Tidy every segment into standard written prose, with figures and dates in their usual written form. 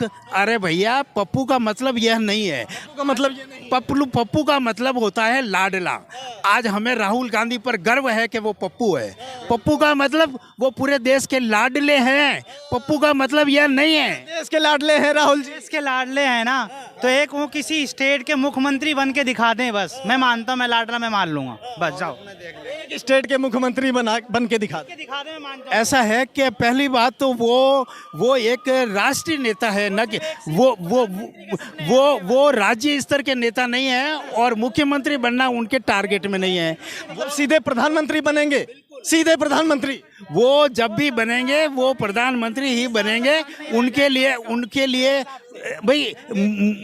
अरे भैया, पप्पू का मतलब यह नहीं है। का मतलब ये नहीं। पप्पू का मतलब होता है लाडला। आज हमें राहुल गांधी पर गर्व है कि वो पप्पू है। पप्पू का मतलब वो पूरे देश के लाडले हैं। पप्पू का मतलब यह नहीं है। देश के लाडले हैं राहुल जी। देश के लाडले हैं ना, तो एक वो किसी स्टेट के मुख्यमंत्री बन के दिखा दें, बस मैं मानता हूँ, मैं लाडला मैं मान लूंगा, बस जाओ एक स्टेट के मुख्यमंत्री बन के दिखा दे। दिखा दें, मैं मान जाऊँ। ऐसा है कि पहली बात तो वो एक राष्ट्रीय नेता है, न कि वो राज्य स्तर के नेता नहीं है, और मुख्यमंत्री बनना उनके टारगेट में नहीं है। मतलब सीधे प्रधानमंत्री बनेंगे, सीधे प्रधानमंत्री। वो जब भी बनेंगे वो प्रधानमंत्री ही बनेंगे। उनके लिए भाई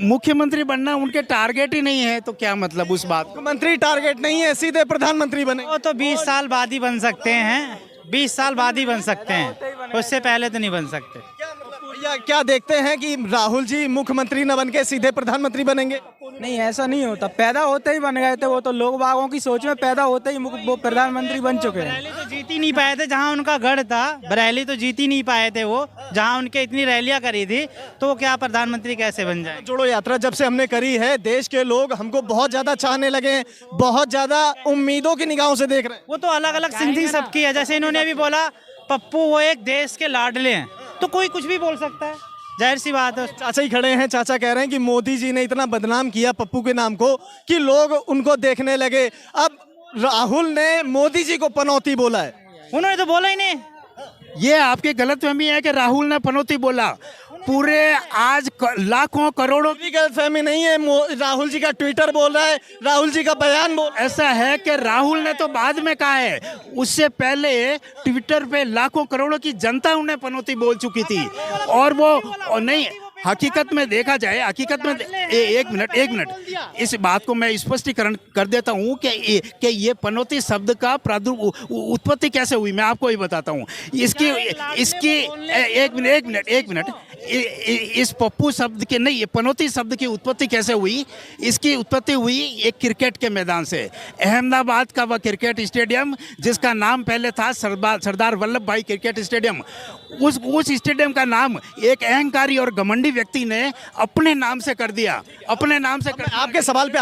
मुख्यमंत्री बनना उनके टारगेट ही नहीं है, तो क्या मतलब उस बात का। मुख्यमंत्री टारगेट नहीं है, सीधे प्रधानमंत्री बने। वो तो 20 साल बाद ही बन सकते हैं, 20 साल बाद ही बन सकते हैं, उससे पहले तो नहीं बन सकते। भैया क्या देखते हैं कि राहुल जी मुख्यमंत्री न बन के सीधे प्रधानमंत्री बनेंगे? नहीं, ऐसा नहीं होता। पैदा होते ही बन गए थे वो तो, लोग बागों की सोच में पैदा होते ही वो प्रधानमंत्री बन चुके हैं। बरेली तो जीत ही नहीं पाए थे जहाँ उनका गढ़ था, बरेली तो जीत ही नहीं पाए थे वो, जहाँ उनके इतनी रैलियां करी थी, तो वो क्या प्रधानमंत्री कैसे बन जाए। जोड़ो यात्रा जब से हमने करी है, देश के लोग हमको बहुत ज्यादा चाहने लगे हैं, बहुत ज्यादा उम्मीदों की निगाहों से देख रहे हैं। वो तो अलग अलग सिंधिंग सबकी है, जैसे इन्होंने अभी बोला पप्पू वो एक देश के लाडले हैं, तो कोई कुछ भी बोल सकता है, जाहिर सी बात है। चाचा ही खड़े हैं, चाचा कह रहे हैं कि मोदी जी ने इतना बदनाम किया पप्पू के नाम को कि लोग उनको देखने लगे। अब राहुल ने मोदी जी को पनौती बोला है। उन्होंने तो बोला ही नहीं। ये आपकी गलतफहमी है कि राहुल ने पनौती बोला। पूरे आज लाखों करोड़ों कोई गलतफहमी नहीं है, राहुल जी का ट्विटर बोल रहा है, राहुल जी का बयान बोल रहा है। ऐसा है कि राहुल ने तो बाद में कहा है, उससे पहले ट्विटर पे लाखों करोड़ों की जनता उन्हें पनौती बोल चुकी थी। और वो नहीं, हकीकत में देखा जाए, हकीकत में एक मिनट इस बात को मैं स्पष्टीकरण कर देता हूँ कि ये पनौती शब्द का उत्पत्ति कैसे हुई, मैं आपको ही बताता हूँ। इसकी एक मिनट इस पप्पू शब्द के नहीं, ये पनौती शब्द की उत्पत्ति कैसे हुई। इसकी उत्पत्ति हुई एक क्रिकेट के मैदान से। अहमदाबाद का वह क्रिकेट स्टेडियम जिसका नाम पहले था सरदार वल्लभ भाई क्रिकेट स्टेडियम, उस स्टेडियम का नाम एक अहंकारी और घमंडी व्यक्ति ने अपने नाम से कर दिया, अपने नाम से कर। आपके सवाल पे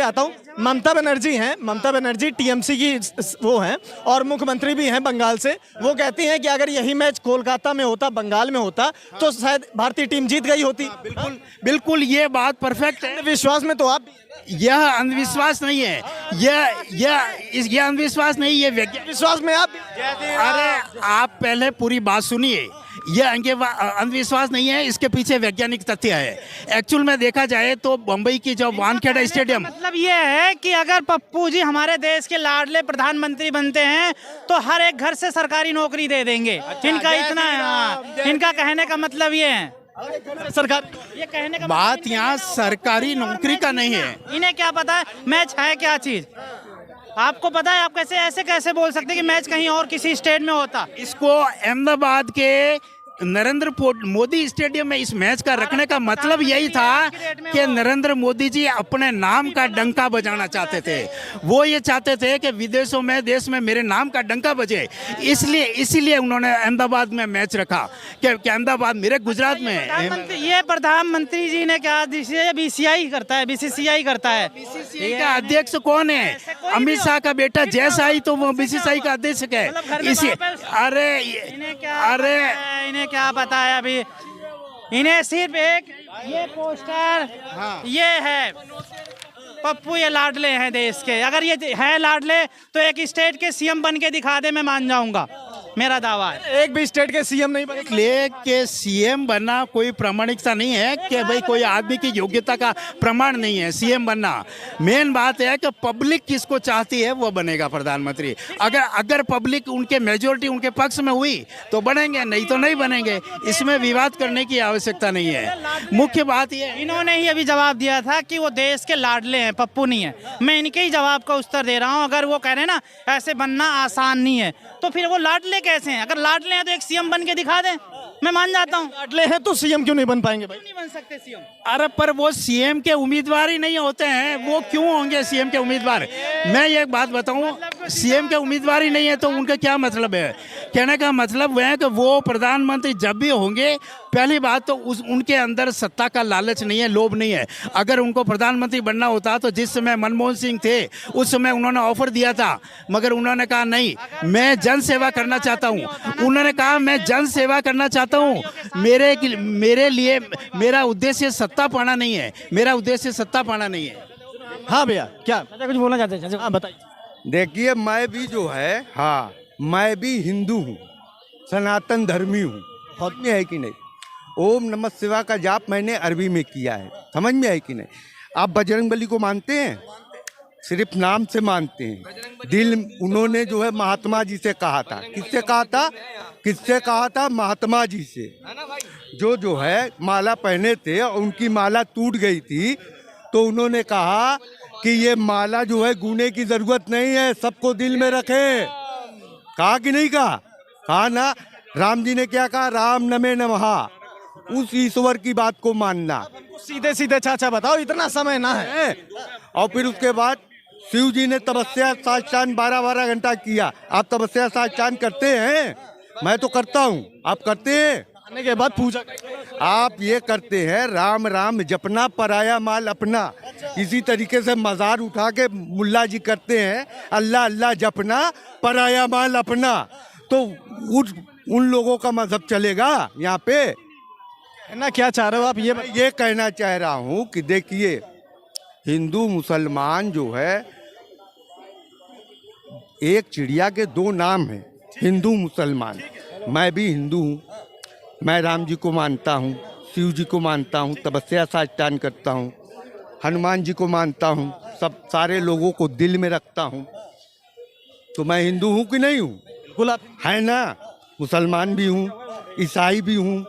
आता हूँ, ममता बनर्जी हैं, ममता बनर्जी टीएमसी की वो हैं और मुख्यमंत्री भी हैं बंगाल से। वो कहती हैं कि अगर यही मैच कोलकाता में होता, बंगाल में होता, तो शायद भारतीय टीम जीत गई होती। बिल्कुल ये बात परफेक्ट है। विश्वास में तो आप, यह अंधविश्वास नहीं है, यह अंधविश्वास नहीं, ये विश्वास में आप। अरे आप पहले पूरी बात सुनिए। यह अंधविश्वास नहीं है, इसके पीछे वैज्ञानिक तथ्य है। एक्चुअल में देखा जाए तो बम्बई की जो वानखेड़ा स्टेडियम, मतलब ये है कि अगर पप्पू जी हमारे देश के लाडले प्रधानमंत्री बनते हैं तो हर एक घर से सरकारी नौकरी दे देंगे। इनका इतना है, हाँ, इनका कहने का मतलब ये है। सरकार ये कहने का बात यहाँ सरकारी नौकरी का नहीं है। इन्हें क्या पता है मैच है क्या चीज, आपको पता है? आप ऐसे कैसे बोल सकते हैं कि मैच कहीं और किसी स्टेट में होता। इसको अहमदाबाद के नरेंद्र मोदी स्टेडियम में इस मैच का रखने का मतलब यही था कि नरेंद्र मोदी जी अपने नाम का डंका बजाना चाहते थे। वो ये चाहते थे कि विदेशों में, देश में मेरे नाम का डंका बजे, इसीलिए उन्होंने अहमदाबाद में मैच रखा कि अहमदाबाद मेरे गुजरात में है। ये प्रधानमंत्री जी ने क्या, बीसीसीआई करता है, बीसीसीआई करता है। बीसीसीआई का अध्यक्ष कौन है? अमित शाह का बेटा जयशाही तो वो बीसीसीआई का अध्यक्ष है। इसी इन्हें क्या पता है अभी, इन्हें सिर्फ एक ये पोस्टर, ये है पप्पू, ये लाडले हैं देश के। अगर ये है लाडले तो एक स्टेट के सीएम बन के दिखा दे, मैं मान जाऊंगा, मेरा दावा है। एक भी स्टेट के सीएम नहीं बने। ले के सीएम बनना कोई प्रामाणिकता नहीं है कि भाई कोई आदमी की योग्यता का प्रमाण नहीं है सीएम बनना। मेन बात है कि पब्लिक किसको चाहती है वो बनेगा प्रधानमंत्री। अगर पब्लिक उनके मेजोरिटी उनके पक्ष में हुई तो बनेंगे, नहीं तो नहीं बनेंगे। इसमें विवाद करने की आवश्यकता नहीं है। मुख्य बात ये, इन्होंने ही अभी जवाब दिया था कि वो देश के लाडले हैं, पप्पू नहीं है। मैं इनके ही जवाब का उत्तर दे रहा हूँ। अगर वो कह रहे हैं ना ऐसे बनना आसान नहीं है, तो फिर वो लाडले कैसे हैं? अगर लाडले हैं तो एक सीएम बन के दिखा दें, मैं मान जाता हूँ। लाडले हैं तो सीएम क्यों नहीं बन पाएंगे भाई? नहीं बन सकते सीएम। अरे पर वो सीएम के उम्मीदवार ही नहीं होते हैं, वो क्यों होंगे सीएम के उम्मीदवार? मैं ये एक बात बताऊं, सीएम के उम्मीदवार ही नहीं है तो उनका क्या मतलब है? कहने का मतलब वह है कि वो प्रधानमंत्री जब भी होंगे पहली बात तो उनके अंदर सत्ता का लालच नहीं है, लोभ नहीं है। अगर उनको प्रधानमंत्री बनना होता तो जिस समय मनमोहन सिंह थे उस समय उन्होंने ऑफर दिया था, मगर उन्होंने कहा नहीं, मैं जन सेवा करना चाहता हूँ। उन्होंने कहा मैं जन सेवा करना चाहता हूँ, मेरे लिए मेरा उद्देश्य सत्ता पाना नहीं है, मेरा उद्देश्य सत्ता पाना नहीं है। हाँ भैया, क्या कुछ बोलना चाहते हैं? हाँ बताइए। देखिए, मैं भी जो है, हाँ, मैं भी हिंदू हूँ, सनातन धर्मी हूँ, समझ में है कि नहीं। ओम नमः शिवाय का जाप मैंने अरबी में किया है, समझ में है कि नहीं। आप बजरंगबली को मानते हैं? सिर्फ नाम से मानते हैं, दिल उन्होंने जो है महात्मा जी से कहा था। किससे कहा था? किससे कहा था? महात्मा जी से। जो है माला पहने थे और उनकी माला टूट गई थी, तो उन्होंने कहा कि ये माला जो है गूंने की जरूरत नहीं है, सबको दिल में रखें। कहा कि नहीं कहा? कहा ना। राम जी ने क्या कहा? राम नमे नमः, उस ईश्वर की बात को मानना। सीधे सीधे चाचा बताओ, इतना समय ना है। और फिर उसके बाद शिव जी ने तपस्या सात चांद 12-12 घंटा किया। आप तपस्या सात चांद करते हैं? मैं तो करता हूँ, आप करते हैं? आने के बाद पूजा आप ये करते हैं राम राम जपना, पराया माल अपना। इसी तरीके से मजार उठा के मुल्ला जी करते हैं अल्लाह अल्लाह जपना, पराया माल अपना। तो उन लोगों का मजहब चलेगा यहाँ पे? ना क्या चाह रहे हो आप? ये कहना चाह रहा हूँ कि देखिए, हिंदू मुसलमान जो है एक चिड़िया के दो नाम हैं, हिंदू मुसलमान। मैं भी हिंदू हूँ, मैं राम जी को मानता हूँ, शिव जी को मानता हूँ, तपस्या साष्टांग करता हूँ, हनुमान जी को मानता हूँ, सब सारे लोगों को दिल में रखता हूँ। तो मैं हिंदू हूँ कि नहीं हूँ? बिल्कुल आप है ना। मुसलमान भी हूँ, ईसाई भी हूँ।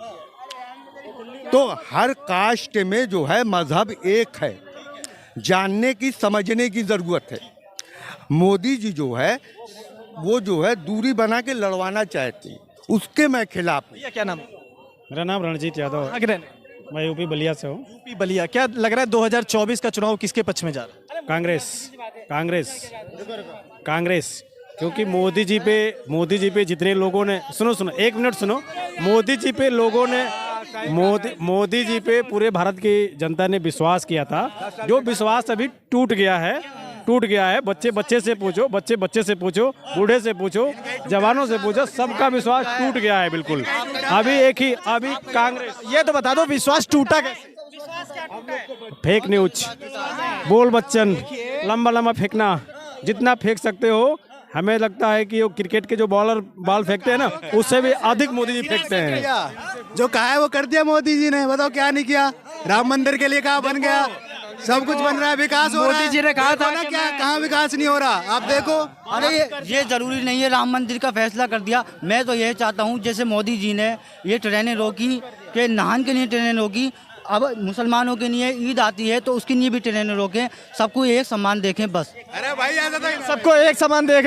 तो हर कास्ट में जो है मजहब एक है, जानने की समझने की ज़रूरत है। मोदी जी जो है वो जो है दूरी बना के लड़वाना चाहते हैं, उसके मैं खिलाफ हूँ। भैया क्या नाम? मेरा नाम रणजीत यादव है, कहाँ के रहने? मैं यूपी बलिया से हूँ। यूपी बलिया। क्या लग रहा है 2024 का चुनाव किसके पक्ष में जा रहा है? कांग्रेस कांग्रेस कांग्रेस, क्योंकि मोदी जी पे जितने लोगों ने, सुनो एक मिनट सुनो, मोदी जी पे लोगों ने मोदी जी पे पूरे भारत की जनता ने विश्वास किया था, जो विश्वास अभी टूट गया है। बच्चे से पूछो, बच्चे से पूछो, बूढ़े से पूछो, जवानों से पूछो, सबका विश्वास टूट गया है बिल्कुल। अभी कांग्रेस। ये तो बता दो विश्वास टूटा कैसे? फेक न्यूज, बोल बच्चन, लंबा फेंकना, जितना फेंक सकते हो। हमें लगता है कि वो क्रिकेट के जो बॉल फेंकते हैं ना, उससे भी अधिक मोदी जी फेंकते हैं। जो कहा है वो कर दिया मोदी जी ने, बताओ क्या नहीं किया। राम मंदिर के लिए कहा बन गया, सब कुछ बन रहा है, विकास हो रहा है। मोदी जी ने कहा था ना क्या, कहाँ विकास नहीं हो रहा, आप देखो। अरे ये जरूरी नहीं है, राम मंदिर का फैसला कर दिया। मैं तो यह चाहता हूँ जैसे मोदी जी ने ये ट्रेनें रोकी, के नहान के लिए ट्रेनें रोकी, अब मुसलमानों के लिए ईद आती है तो उसके लिए भी ट्रेनें रोकें, सबको एक समान देखें बस। अरे भाई ऐसा तो सबको एक समान देख